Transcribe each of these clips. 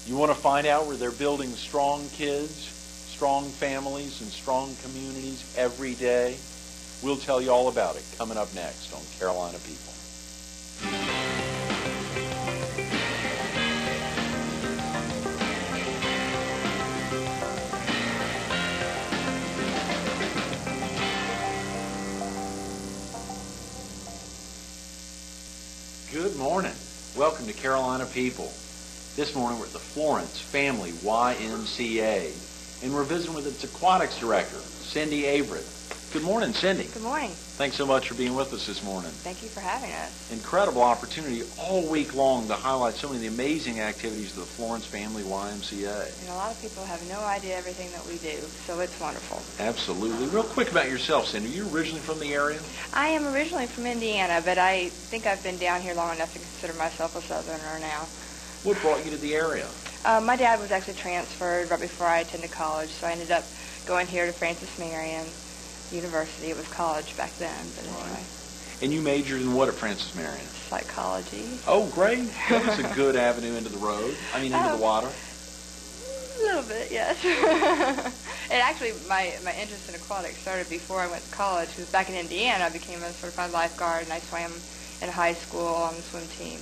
You want to find out where they're building strong kids, strong families, and strong communities every day? We'll tell you all about it coming up next on Carolina People. Good morning. Welcome to Carolina People. This morning we're at the Florence Family YMCA, and we're visiting with its aquatics director, Cindy Averitt. Good morning, Cindy. Good morning. Thanks so much for being with us this morning. Thank you for having us. Incredible opportunity all week long to highlight so many of the amazing activities of the Florence Family YMCA. And a lot of people have no idea everything that we do, so it's wonderful. Absolutely. Real quick about yourself, Cindy. Are you originally from the area? I am originally from Indiana, but I think I've been down here long enough to consider myself a Southerner now. What brought you to the area? My dad was actually transferred right before I attended college, so I ended up going here to Francis Marion University. It was college back then, but anyway. And you majored in what at Francis Marion? Psychology. Oh, great. That was a good avenue into the road. Into the water. A little bit, yes. And actually, my interest in aquatics started before I went to college, because back in Indiana, I became a certified lifeguard, and I swam in high school on the swim team.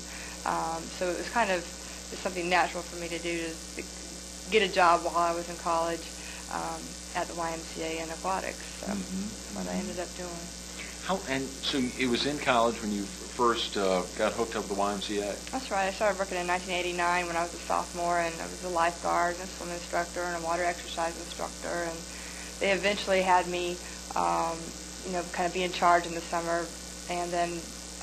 So it was kind of just something natural for me to do, to get a job while I was in college at the YMCA in aquatics. So that's what I ended up doing. And so it was in college when you first got hooked up with the YMCA? That's right. I started working in 1989 when I was a sophomore, and I was a lifeguard and a swim instructor and a water exercise instructor. And they eventually had me, kind of be in charge in the summer. And then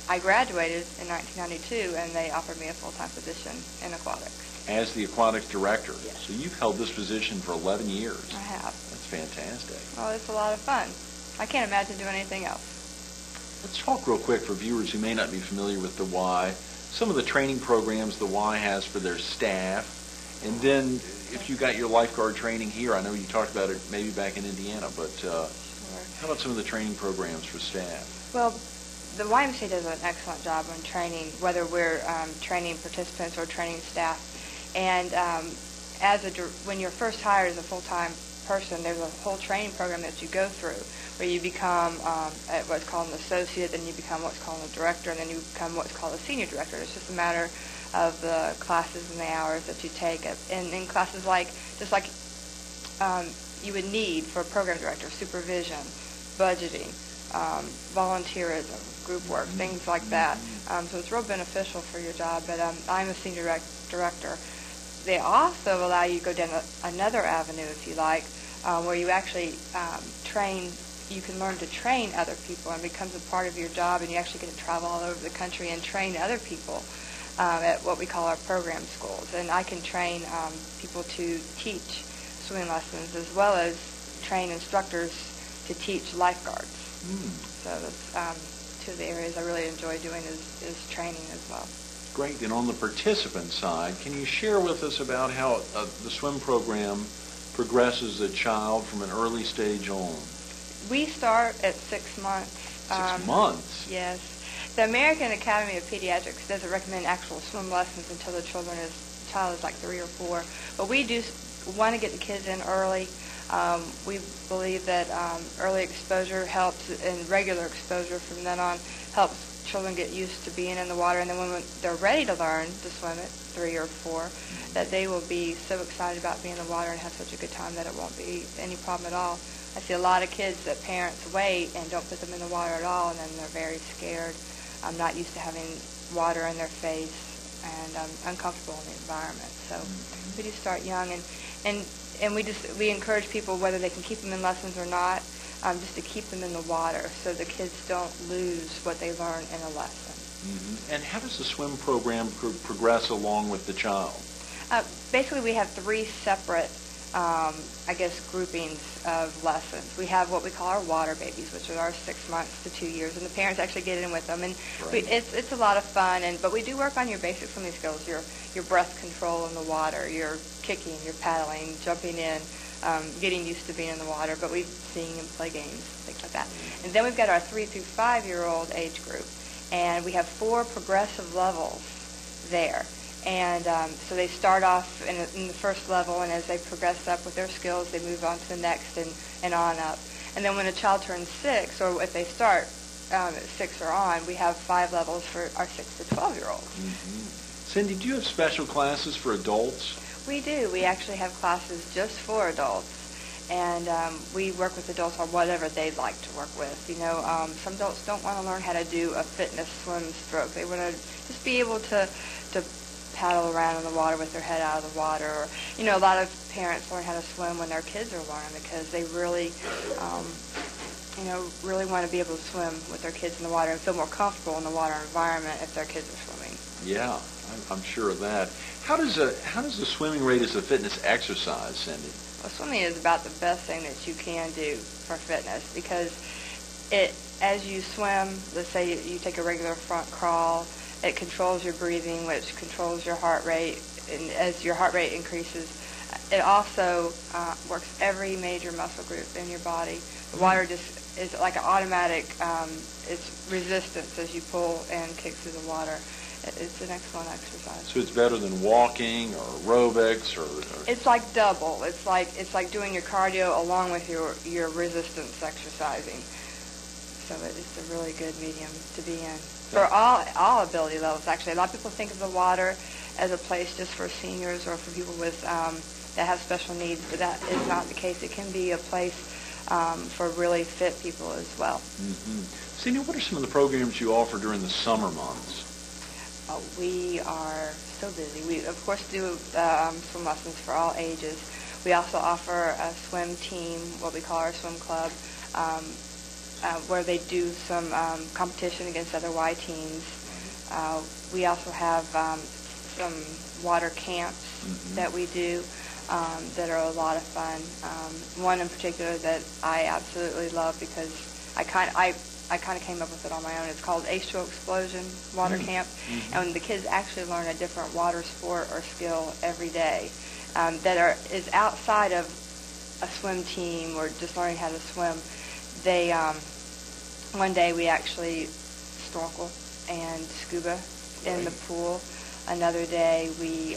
I graduated in 1992, and they offered me a full-time position in aquatics. As the aquatics director? Yes. So you've held this position for 11 years. I have. That's fantastic. Well, it's a lot of fun. I can't imagine doing anything else. Let's talk real quick for viewers who may not be familiar with the Y, some of the training programs the Y has for their staff, and then if you got your lifeguard training here, I know you talked about it maybe back in Indiana, but how about some of the training programs for staff? Well, the YMCA does an excellent job on training, whether we're training participants or training staff. And when you're first hired as a full-time person, there's a whole training program that you go through, where you become what's called an associate, then you become what's called a director, and then you become what's called a senior director. It's just a matter of the classes and the hours that you take. And in classes just like you would need for a program director, supervision, budgeting, volunteerism, group work, things like that. So it's real beneficial for your job, but I'm a senior director. They also allow you to go down another avenue, if you like, where you actually you can learn to train other people, and it becomes a part of your job, and you actually get to travel all over the country and train other people at what we call our program schools. And I can train people to teach swimming lessons, as well as train instructors to teach lifeguards. So that's two of the areas I really enjoy doing is training as well. Great. And on the participant side, can you share with us about how the swim program progresses a child from an early stage on? We start at 6 months. 6 months? Yes. The American Academy of Pediatrics doesn't recommend actual swim lessons until the child is like 3 or 4. But we do want to get the kids in early. We believe that early exposure helps, and regular exposure from then on helps children get used to being in the water, and then when they're ready to learn to swim at 3 or 4, that they will be so excited about being in the water and have such a good time that it won't be any problem at all. I see a lot of kids that parents wait and don't put them in the water at all, and then they're very scared. I'm not used to having water in their face and uncomfortable in the environment. So we do start young, and we encourage people, whether they can keep them in lessons or not, just to keep them in the water so the kids don't lose what they learn in a lesson. And how does the swim program progress along with the child? Basically, we have 3 separate, groupings of lessons. We have what we call our water babies, which are our 6 months to 2 years, and the parents actually get in with them. And it's a lot of fun. But we do work on your basic swimming skills, your breath control in the water, your kicking, your paddling, jumping in, getting used to being in the water. But we sing and play games, things like that. And then we've got our 3 through 5 year old age group, and we have 4 progressive levels there. And so they start off in the first level, and as they progress up with their skills, they move on to the next and on up. And then when a child turns 6, or if they start at 6 or on, we have 5 levels for our 6 to 12-year-olds. Mm-hmm. Cindy, do you have special classes for adults? We do. We actually have classes just for adults. And we work with adults on whatever they'd like to work with. You know, some adults don't want to learn how to do a fitness swim stroke. They want to just be able to paddle around in the water with their head out of the water. Or, you know, a lot of parents learn how to swim when their kids are learning because they really, really want to be able to swim with their kids in the water and feel more comfortable in the water environment if their kids are swimming. Yeah, I'm sure of that. How does the swimming rate as a fitness exercise, Cindy? Well, swimming is about the best thing that you can do for fitness because as you swim, let's say you take a regular front crawl, it controls your breathing, which controls your heart rate, and as your heart rate increases, it also works every major muscle group in your body. The water just is like an automatic, it's resistance as you pull and kick through the water. It's an excellent exercise. So it's better than walking or aerobics or It's like double. It's like doing your cardio along with your resistance exercising. So it's a really good medium to be in for all ability levels. Actually, a lot of people think of the water as a place just for seniors or for people with that have special needs, but that is not the case. It can be a place for really fit people as well. Mm-hmm. Cindy, what are some of the programs you offer during the summer months? We are so busy. We, of course, do swim lessons for all ages. We also offer a swim team, what we call our swim club, where they do some competition against other Y teams. We also have some water camps that we do that are a lot of fun. One in particular that I absolutely love because I kind of came up with it on my own. It's called H2O Explosion Water Camp, and the kids actually learn a different water sport or skill every day is outside of a swim team or just learning how to swim. They one day we actually snorkel and scuba in the pool. Another day we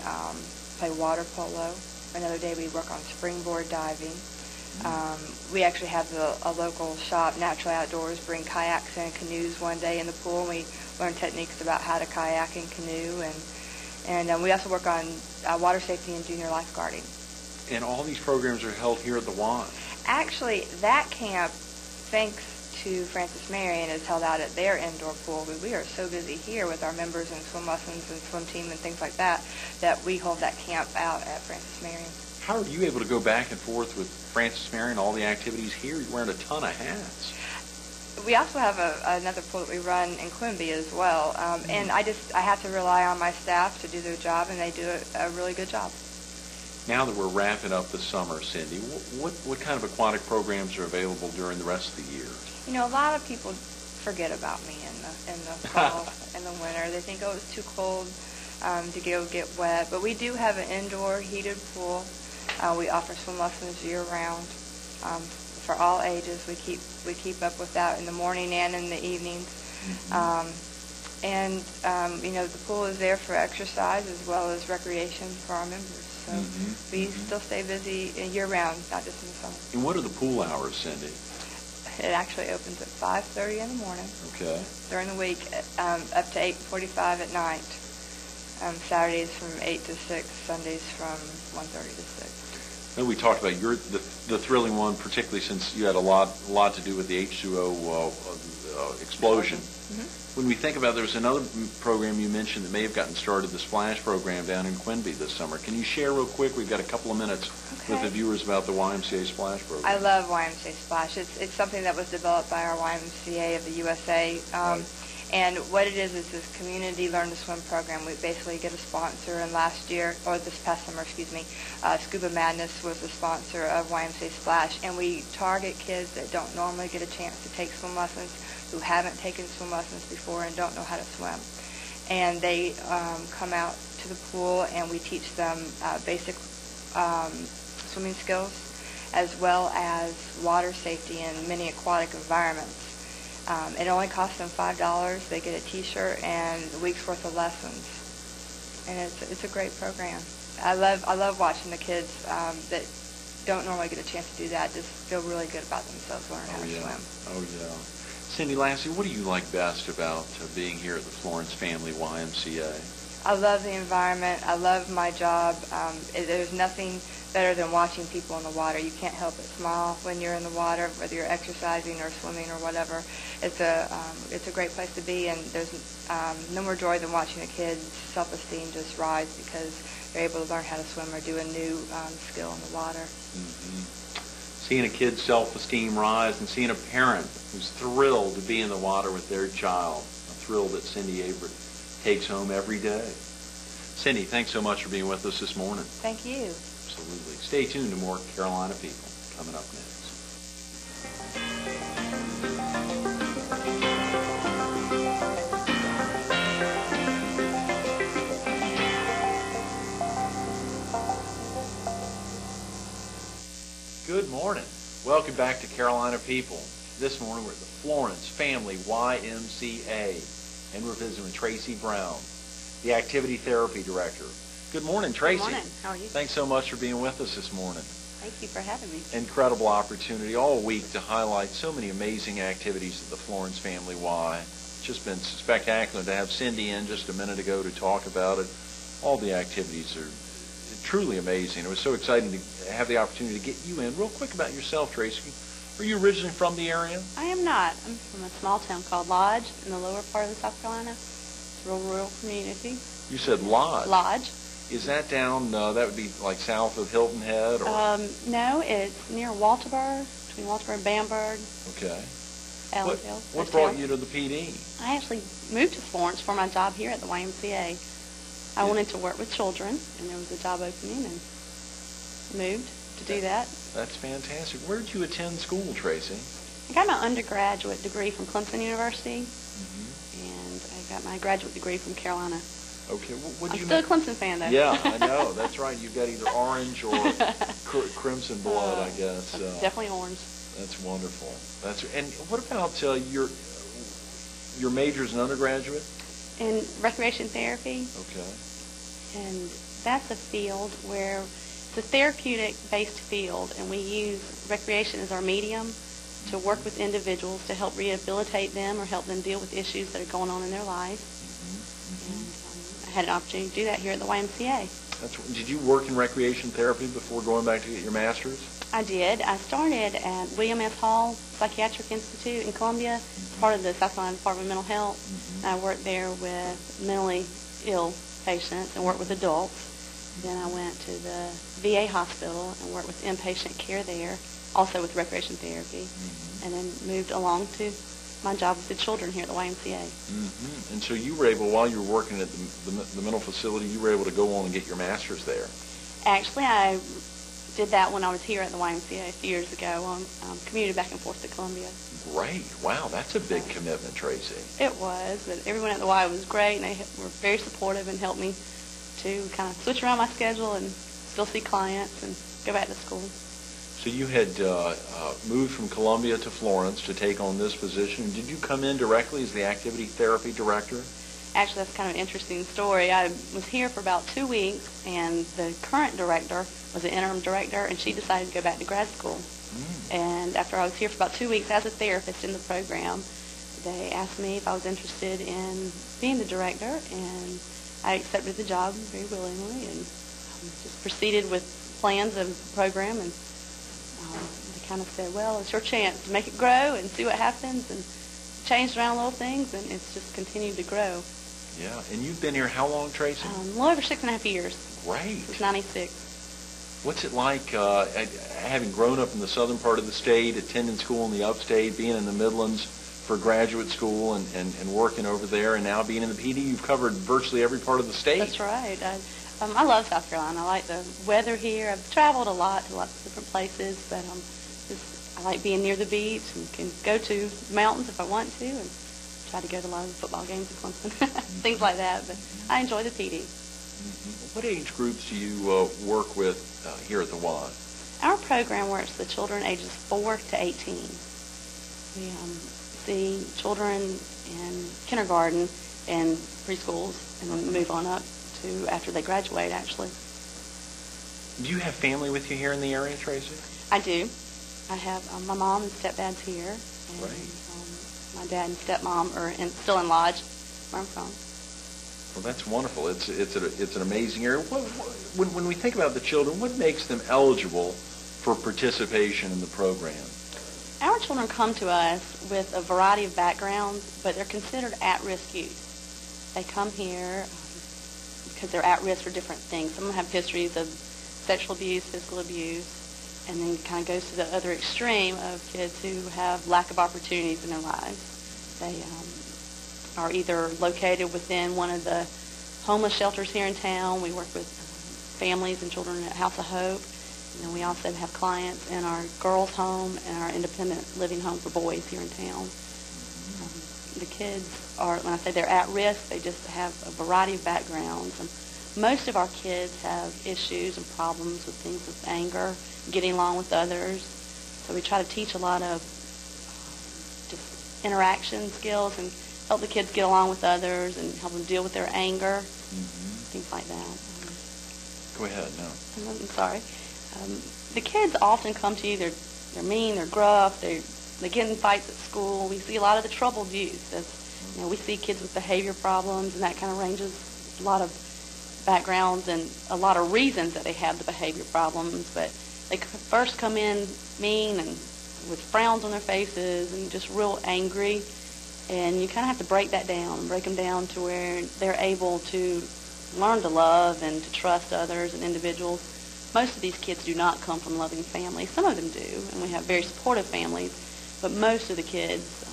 play water polo. Another day we work on springboard diving. We actually have a local shop, Natural Outdoors, bring kayaks and canoes one day in the pool, and we learn techniques about how to kayak and canoe, and we also work on water safety and junior lifeguarding. And all these programs are held here at the Y. Actually, that camp, thanks to Francis Marion, is held out at their indoor pool. We are so busy here with our members and swim lessons and swim team and things like that, that we hold that camp out at Francis Marion. How are you able to go back and forth with Francis Marion, all the activities here? You're wearing a ton of hats. We also have another pool that we run in Quimby as well, and I have to rely on my staff to do their job, and they do a really good job. Now that we're wrapping up the summer, Cindy, what kind of aquatic programs are available during the rest of the year? You know, a lot of people forget about me in the fall and the winter. They think, oh, it's too cold to go get wet, but we do have an indoor heated pool. We offer swim lessons year-round for all ages. We keep up with that in the morning and in the evenings. The pool is there for exercise as well as recreation for our members. So we still stay busy year-round, not just in the summer. And what are the pool hours, Cindy? It actually opens at 5:30 in the morning. Okay. During the week, up to 8:45 at night. Saturdays from 8 to 6, Sundays from 1:30 to 6. Then we talked about the thrilling one, particularly since you had a lot to do with the H2O explosion. When we think about, there was another program you mentioned that may have gotten started, the Splash program down in Quimby this summer. Can you share real quick? We've got a couple of minutes with the viewers about the YMCA Splash program. I love YMCA Splash. It's something that was developed by our YMCA of the USA. And what it is this community learn to swim program. We basically get a sponsor, and this past summer, Scuba Madness was the sponsor of YMCA Splash, and we target kids that don't normally get a chance to take swim lessons, who haven't taken swim lessons before and don't know how to swim. And they come out to the pool, and we teach them basic swimming skills, as well as water safety in many aquatic environments. It only costs them $5. They get a T-shirt and a week's worth of lessons. and it's a great program. I love watching the kids that don't normally get a chance to do that just feel really good about themselves learning how to swim. Oh, yeah. Cindy, lastly, what do you like best about being here at the Florence Family YMCA? I love the environment. I love my job. There's nothing better than watching people in the water. You can't help but smile when you're in the water, whether you're exercising or swimming or whatever. It's a great place to be, and there's no more joy than watching a kid's self-esteem just rise because they're able to learn how to swim or do a new skill in the water. Mm-hmm. Seeing a kid's self-esteem rise and seeing a parent who's thrilled to be in the water with their child, a thrill that Cindy Averitt takes home every day. Cindy, thanks so much for being with us this morning. Thank you. Absolutely. Stay tuned to more Carolina People coming up next. Good morning. Welcome back to Carolina People. This morning we're at the Florence Family YMCA, and we're visiting with Traci Brown, the Activity Therapy Director. Good morning, Traci. Good morning. How are you? Thanks so much for being with us this morning. Thank you for having me. Incredible opportunity all week to highlight so many amazing activities at the Florence Family Y. It's just been spectacular to have Cindy in just a minute ago to talk about it. All the activities are truly amazing. It was so exciting to have the opportunity to get you in. Real quick about yourself, Traci. Are you originally from the area? I am not. I'm from a small town called Lodge in the lower part of South Carolina. It's a rural community. You said Lodge. Lodge. Is that down, that would be like south of Hilton Head? Or? No, it's near Walterbur, between Walterbur and Bamberg. Okay. Allendale. What brought you to the PD? I actually moved to Florence for my job here at the YMCA. I wanted to work with children, and there was a job opening, and moved to do that. That's fantastic. Where did you attend school, Traci? I got my undergraduate degree from Clemson University, Mm-hmm. and I got my graduate degree from Carolina. Okay. What I'm you still a Clemson fan, though. Yeah, I know. That's right. You've got either orange or crimson blood, I guess. Definitely orange. That's wonderful. And what about your major as an undergraduate? In recreation therapy. Okay. And that's a field where it's a therapeutic-based field, and we use recreation as our medium to work with individuals to help rehabilitate them or help them deal with issues that are going on in their life. Mm-hmm. And I had an opportunity to do that here at the YMCA. Did you work in recreation therapy before going back to get your master's? I did. I started at William S. Hall Psychiatric Institute in Columbia, part of the South Carolina Department of Mental Health. Mm-hmm. And I worked there with mentally ill patients and worked with adults. Then I went to the VA hospital and worked with inpatient care there, also with recreation therapy, and then moved along to my job with the children here at the YMCA. Mm-hmm. And so you were able, while you were working at the mental facility, you were able to go on and get your master's there. Actually, I did that when I was here at the YMCA a few years ago. Commuted back and forth to Columbia. Great. Wow, that's a big commitment, Traci. It was, but everyone at the Y was great, and they were very supportive and helped me to kind of switch around my schedule and still see clients and go back to school. So you had moved from Columbia to Florence to take on this position. Did you come in directly as the activity therapy director? Actually, that's kind of an interesting story. I was here for about 2 weeks, and the current director was an interim director, and she decided to go back to grad school. And after I was here for about 2 weeks as a therapist in the program, they asked me if I was interested in being the director, and I accepted the job very willingly and just proceeded with plans of the program. And they kind of said, well, it's your chance to make it grow and see what happens, and changed around little things, and it's just continued to grow. Yeah, and you've been here how long, Traci? A little over 6.5 years. Great. Since '96. What's it like having grown up in the southern part of the state, attending school in the upstate, being in the Midlands for graduate school and working over there, and now being in the PD? You've covered virtually every part of the state. That's right. I love South Carolina. I like the weather here. I've traveled a lot to lots of different places, but I like being near the beach and can go to mountains if I want to, and try to go to a lot of the football games at Clemson, things like that. But I enjoy the PD. Mm-hmm. What age groups do you work with here at the Y? Our program works with children ages 4 to 18. We see children in kindergarten and preschools, and then move on up to after they graduate, actually. Do you have family with you here in the area, Tracy? I do. I have my mom and stepdad's here, and Right. my dad and stepmom are still in Lodge, where I'm from. Well, that's wonderful. It's an amazing area. When we think about the children, what makes them eligible for participation in the program? Our children come to us with a variety of backgrounds, but they're considered at-risk youth. They come here because they're at risk for different things. Some of them have histories of sexual abuse, physical abuse, and then it kind of goes to the other extreme of kids who have lack of opportunities in their lives. They are either located within one of the homeless shelters here in town. We work with families and children at House of Hope. And then we also have clients in our girls' home and our independent living home for boys here in town. The kids are, when I say they're at risk, they just have a variety of backgrounds. And most of our kids have issues and problems with things with anger, getting along with others. So we try to teach a lot of just interaction skills and help the kids get along with others and help them deal with their anger, things like that. Go ahead, no. I'm sorry. The kids often come to you, they're mean, they're gruff, they get in fights at school. We see a lot of the troubled youth. We see kids with behavior problems, and that kind of ranges a lot of backgrounds and a lot of reasons that they have the behavior problems. But they first come in mean and with frowns on their faces and just real angry, and you kind of have to break that down and break them down to where they're able to learn to love and to trust others and individuals. Most of these kids do not come from loving families. Some of them do, and we have very supportive families, but most of the kids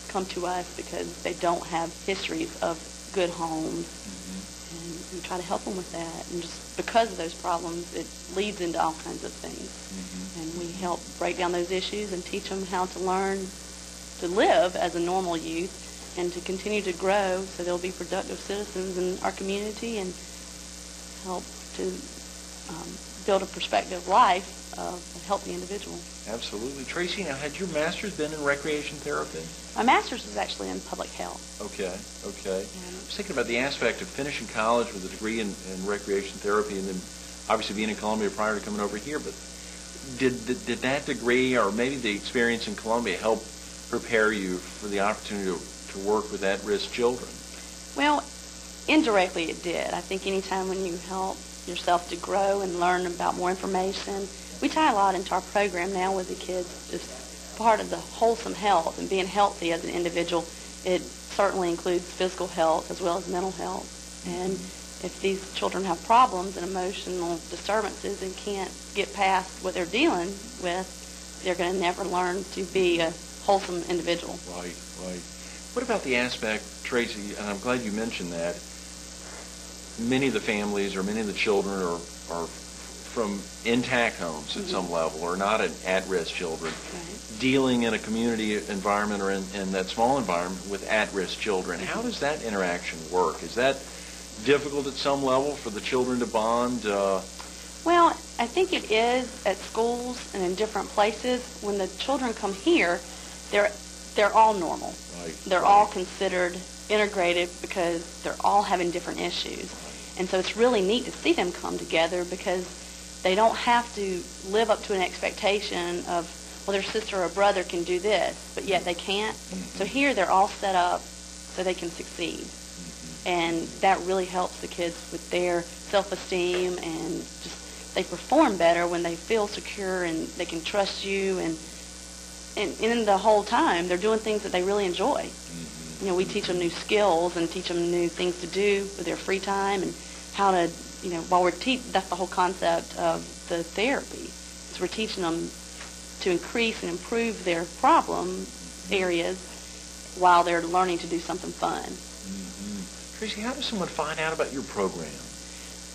come to us because they don't have histories of good homes, and we try to help them with that. And just because of those problems, it leads into all kinds of things. And we help break down those issues and teach them how to learn to live as a normal youth and to continue to grow so they'll be productive citizens in our community and help to build a perspective life of a healthy individual. Absolutely. Tracy, now, had your master's been in recreation therapy? My master's was actually in public health. Okay. I was thinking about the aspect of finishing college with a degree in recreation therapy and then obviously being in Columbia prior to coming over here, but did that degree or maybe the experience in Columbia help prepare you for the opportunity to work with at-risk children? Well, indirectly it did. I think anytime when you help yourself to grow and learn about more information, we tie a lot into our program now with the kids, just part of the wholesome health and being healthy as an individual. It certainly includes physical health as well as mental health. And if these children have problems and emotional disturbances and can't get past what they're dealing with, they're going to never learn to be a wholesome individual. Right. What about the aspect, Tracy, and I'm glad you mentioned that, many of the families or many of the children are from intact homes at some level or not at-risk children, dealing in a community environment or in that small environment with at-risk children. How does that interaction work? Is that difficult at some level for the children to bond? Well, I think it is at schools and in different places. When the children come here, they're all normal. They're all considered integrated because they're all having different issues. And so it's really neat to see them come together because they don't have to live up to an expectation of, well, their sister or brother can do this, but yet they can't. So here they're all set up so they can succeed. And that really helps the kids with their self-esteem and just they perform better when they feel secure and they can trust you. And in the whole time, they're doing things that they really enjoy. We teach them new skills and teach them new things to do with their free time and how to, while we're that's the whole concept of the therapy. So we're teaching them to increase and improve their problem areas while they're learning to do something fun. Tracy, how does someone find out about your program?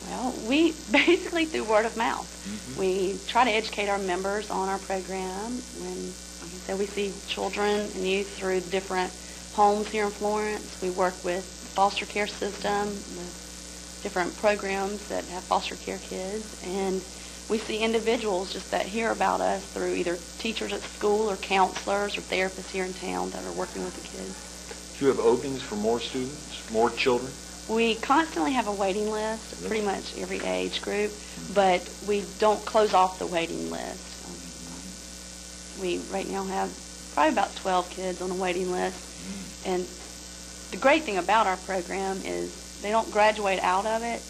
Well, we basically through word of mouth. We try to educate our members on our program. When, like I said, we see children and youth through different homes here in Florence. We work with the foster care system, with different programs that have foster care kids, and we see individuals just that hear about us through either teachers at school or counselors or therapists here in town that are working with the kids. Do you have openings for more students, more children? We constantly have a waiting list, pretty much every age group, but we don't close off the waiting list. We right now have probably about 12 kids on a waiting list, and the great thing about our program is they don't graduate out of it.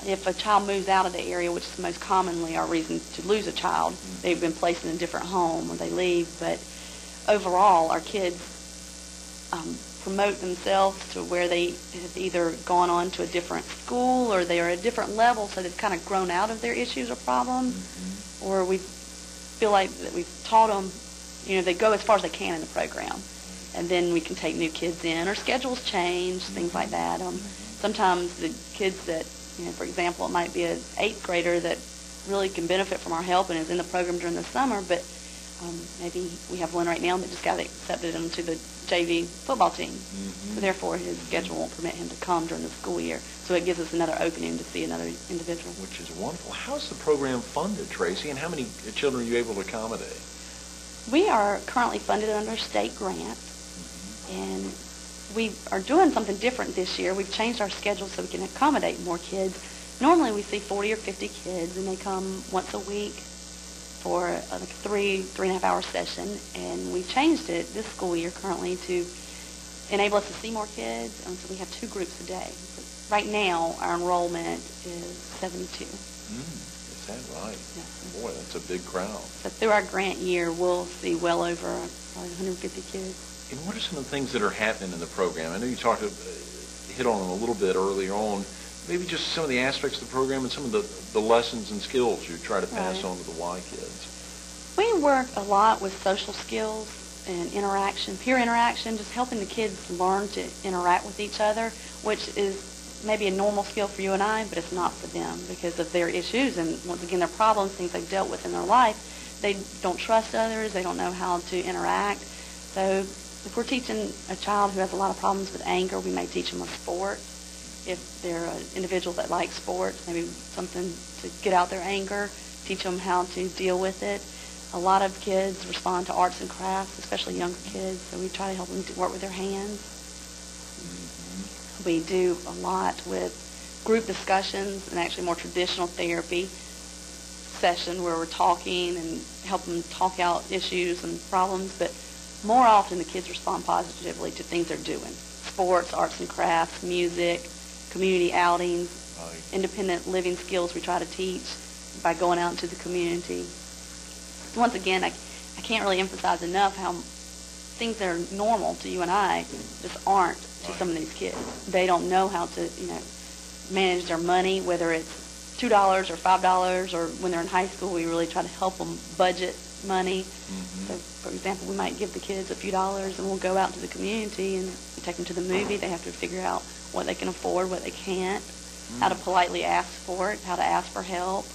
If a child moves out of the area, which is most commonly our reason to lose a child, they've been placed in a different home or they leave, but overall our kids promote themselves to where they have either gone on to a different school or they are at a different level, so they've kind of grown out of their issues or problems, or we feel like that we've taught them, they go as far as they can in the program, and then we can take new kids in, or schedules change, things like that. Sometimes the kids that, for example, it might be an 8th grader that really can benefit from our help and is in the program during the summer, but maybe we have one right now that just got accepted into the JV football team. So therefore his schedule won't permit him to come during the school year. So it gives us another opening to see another individual. Which is wonderful. How's the program funded, Tracy, and how many children are you able to accommodate? We are currently funded under a state grant, and we are doing something different this year. We've changed our schedule so we can accommodate more kids. Normally we see 40 or 50 kids, and they come once a week for a 3.5 hour session, and we changed it this school year currently to enable us to see more kids, and so we have 2 groups a day. Right now our enrollment is 72. Is that right? Yes. Boy, that's a big crowd. So through our grant year we'll see well over probably 150 kids. And what are some of the things that are happening in the program? I know you hit on them a little bit earlier on. Maybe just some of the aspects of the program and some of the lessons and skills you try to pass on to the Y kids. We work a lot with social skills and interaction, peer interaction, just helping the kids learn to interact with each other, which is maybe a normal skill for you and I, but it's not for them because of their issues and, once again, their problems, things they've dealt with in their life. They don't trust others. They don't know how to interact. So if we're teaching a child who has a lot of problems with anger, we may teach them a sport. If they're an individual that likes sports, maybe something to get out their anger, teach them how to deal with it. A lot of kids respond to arts and crafts, especially younger kids, so we try to help them to work with their hands. We do a lot with group discussions and actually more traditional therapy session where we're talking and help them talk out issues and problems, but more often the kids respond positively to things they're doing. Sports, arts and crafts, music, community outings, independent living skills we try to teach by going out into the community. Once again, I can't really emphasize enough how things that are normal to you and I just aren't to some of these kids. They don't know how to, manage their money, whether it's $2 or $5, or when they're in high school, we really try to help them budget money. So, for example, we might give the kids a few dollars, and we'll go out to the community and we take them to the movie. They have to figure out what they can afford, what they can't, how to politely ask for it, how to ask for help.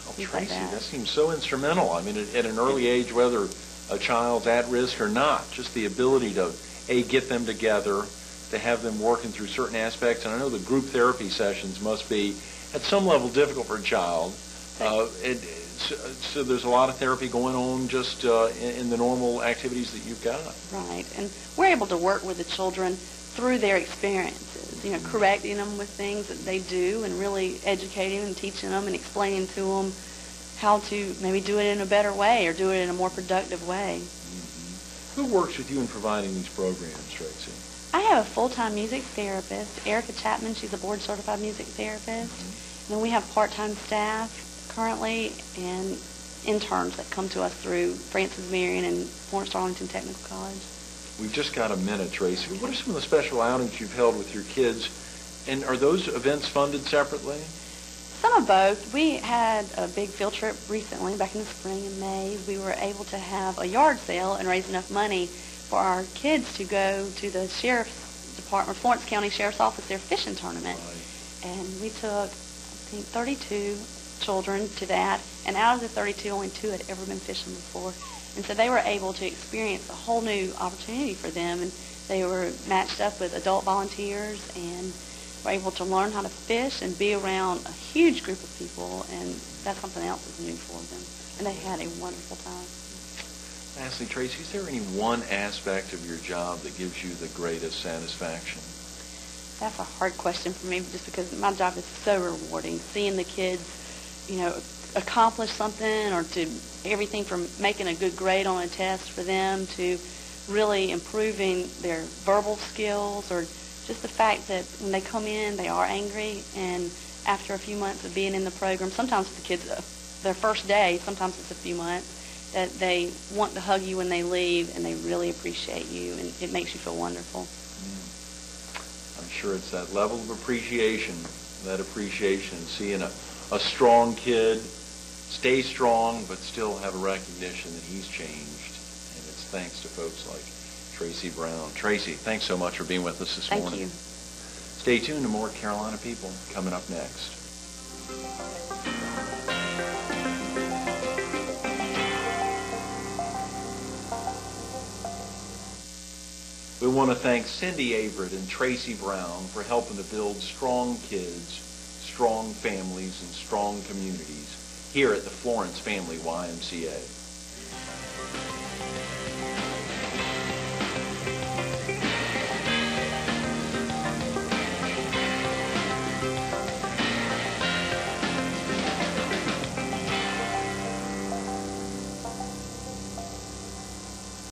Oh, Tracy, that seems so instrumental. I mean, at an early age, whether a child's at risk or not, just the ability to, get them together, to have them working through certain aspects. And I know the group therapy sessions must be, at some level, difficult for a child. So there's a lot of therapy going on just in the normal activities that you've got. Right. And we're able to work with the children through their experiences, correcting them with things that they do and really educating and teaching them and explaining to them how to maybe do it in a better way or do it in a more productive way. Who works with you in providing these programs, Tracy? I have a full-time music therapist, Erica Chapman. She's a board-certified music therapist. And then we have part-time staff currently and interns that come to us through Francis Marion and Florence Darlington Technical College. We've just got a minute, Tracy. What are some of the special outings you've held with your kids, and are those events funded separately? Some of both. We had a big field trip recently, back in the spring in May. We were able to have a yard sale and raise enough money for our kids to go to the Sheriff's Department, Florence County Sheriff's Office, their fishing tournament. Right. And we took, I think, 32 children to that, and out of the 32, only 2 had ever been fishing before. And so they were able to experience a whole new opportunity for them, and they were matched up with adult volunteers and were able to learn how to fish and be around a huge group of people, and that's something else that's new for them. And they had a wonderful time. Lastly, Tracy, is there any one aspect of your job that gives you the greatest satisfaction? That's a hard question for me, just because my job is so rewarding. Seeing the kids, accomplish something, or to everything from making a good grade on a test for them to really improving their verbal skills, or just the fact that when they come in, they are angry, and after a few months of being in the program, sometimes the kids, their first day, sometimes it's a few months, that they want to hug you when they leave, and they really appreciate you, and it makes you feel wonderful. I'm sure it's that level of appreciation, seeing a strong kid stay strong, but still have a recognition that he's changed. And it's thanks to folks like Traci Brown. Traci, thanks so much for being with us this morning. Thank you. Stay tuned to more Carolina People coming up next. We want to thank Cindy Averitt and Traci Brown for helping to build strong kids, strong families, and strong communities here at the Florence Family YMCA.